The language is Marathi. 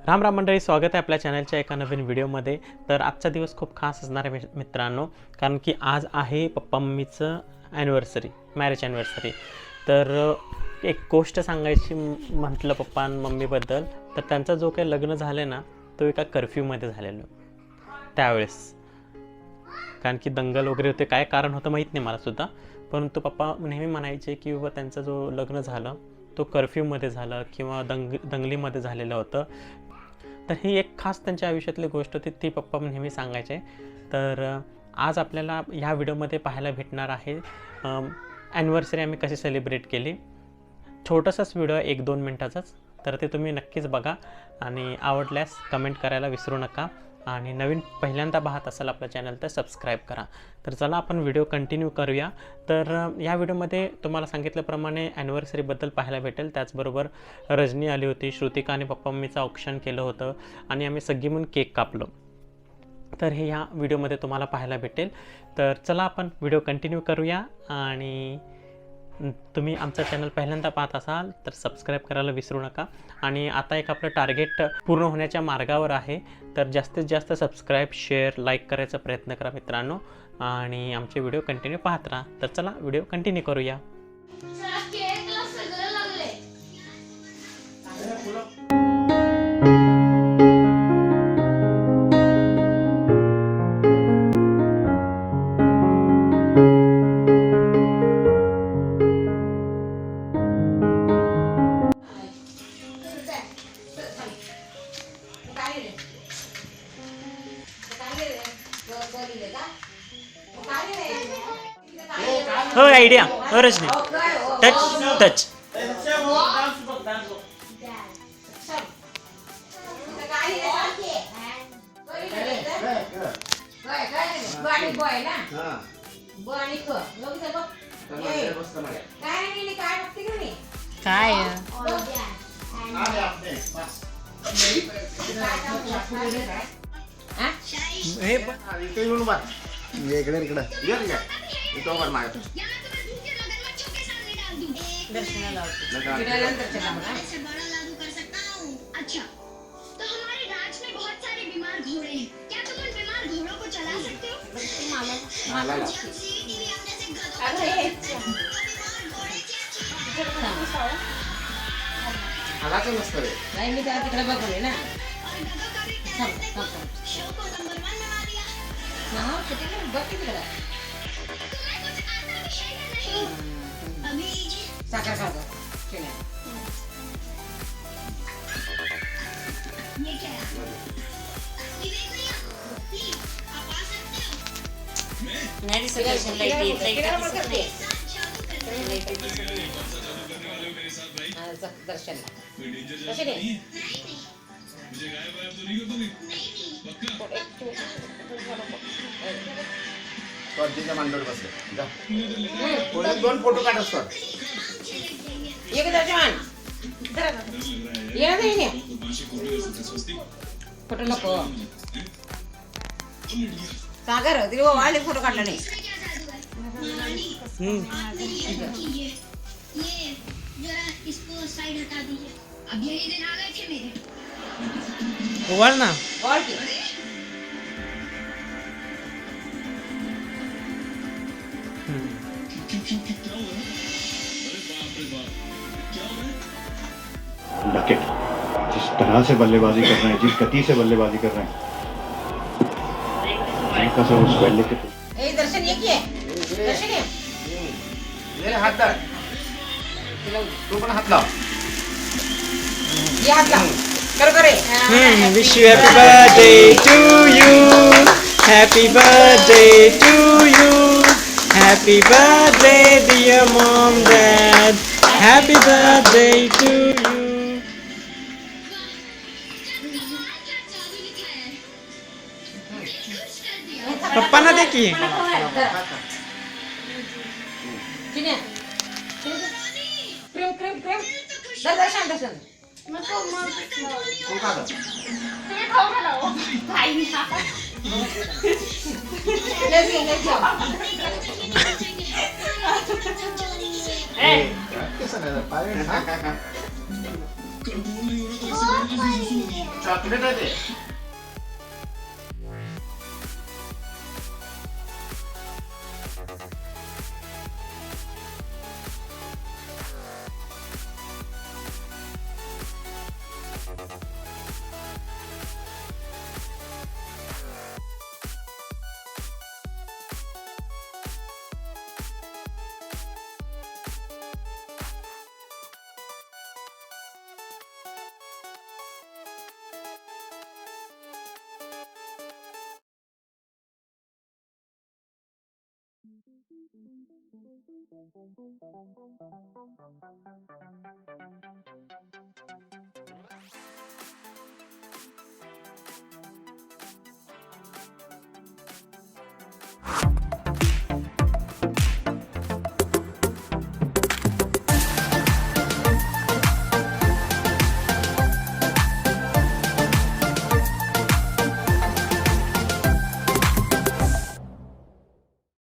राम राम मंडळी, स्वागत आहे आपल्या चॅनलच्या एका नवीन व्हिडिओमध्ये। तर आजचा दिवस खूप खास असणार आहे मित्रांनो, कारण की आज आहे पप्पा मम्मीचं ॲनिव्हर्सरी, मॅरेज ॲनिव्हर्सरी। तर एक गोष्ट सांगायची म्हटलं पप्पा आणि मम्मीबद्दल, तर त्यांचा जो काही लग्न झालं ना तो एका कर्फ्यूमध्ये झालेलं त्यावेळेस, कारण की दंगल वगैरे होते, काय कारण होतं माहीत नाही मला सुद्धा, परंतु पप्पा नेहमी म्हणायचे की बाबा त्यांचा जो लग्न झालं तो कर्फ्यूमध्ये झालं किंवा दंगलीमध्ये झालेलं होतं। तर ही एक खास त्यांच्या आयुष्यातली गोष्ट होती, ती पप्पा नेहमी सांगायचे। तर आज आपल्याला ह्या व्हिडिओमध्ये पाहायला भेटणार आहे ॲनिव्हर्सरी आम्ही कशी सेलिब्रेट केली। छोटासाच व्हिडिओ, 1-2 मिनटाचाच, तर ते तुम्ही नक्कीच बघा आणि आवडल्यास कमेंट करायला विसरू नका। आणि नवीन पहिल्यांदा पाहत असाल आपलं चॅनल तर सबस्क्राईब करा। तर चला आपण व्हिडिओ कंटिन्यू करूया। तर या व्हिडिओमध्ये तुम्हाला सांगितल्याप्रमाणे ॲनिव्हर्सरीबद्दल पाहायला भेटेल, त्याचबरोबर रजनी आली होती, श्रुतिका आणि पप्पा मम्मीचं औक्षण केलं होतं आणि आम्ही सगळी म्हणून केक कापलो। तर हे ह्या व्हिडिओमध्ये तुम्हाला पाहायला भेटेल। तर चला आपण व्हिडिओ कंटिन्यू करूया। आणि तुम्ही आमचा चॅनल पहिल्यांदा पाहत असाल तर सबस्क्राईब करायला विसरू नका। आणि आता एक आपलं टार्गेट पूर्ण होण्याच्या मार्गावर आहे, तर जास्तीत जास्त सबस्क्राईब, शेअर, लाईक करायचा प्रयत्न करा मित्रांनो, आणि आमचे व्हिडिओ कंटिन्यू पाहत राहा। तर चला व्हिडिओ कंटिन्यू करूया। हो आयडिया, हो रजनी, टच टच। काय इकडे इकडे दर्शनाला अच्छा, तो हमारे राज्य में बहुत सारे बीमार घोड़े हैं। क्या तुम उन बीमार घोड़ों को चला सकते हो? सीधी अपने से गधों को बीमार घोड़े नाही, मी त्याला तिकडे बघले ना। और गधों का भी शो को नंबर 1 में ला दिया। बघ तिकडे तुम्हें कुछ आता विषय में नहीं। अभी साखर खातो ये क्या है? विवेक भैया, प्लीज आप आ सकते हो? नाही दिसत दर्शन, लाईट साथ जादू करने दर्शनला नहीं नहीं मांडवर बसले जा, 2 फोटो काढ असतात। एक दर्शन ये नाही फोटो नको सागर तिला वाले फोटो काढला नाही। ये जरा इसको साइड हटा दीजिए। अब यही दिन आ गए थे मेरे। उवाल ना। और की डकेट जिस तरह से बल्लेबाजी कर रहे हैं, जिस गति से बल्लेबाजी कर रहे हैं, इनका सब उस पहले के ए दर्शन ये की आहे दर्शन ये मेरे हात धर, तू पण हात लाव। ये हात लाव कर करे। Wish you happy birthday to you, happy birthday to you, happy birthday dear mom dad, happy birthday to you. जादू लिखा है, खुश कर दिया। पप्पा ना देखिए चिन्या प्रेम प्रेम प्रेम दर्शन दर्शन तू का गं? कसं नाही पाय चॉकलेट आहे ते.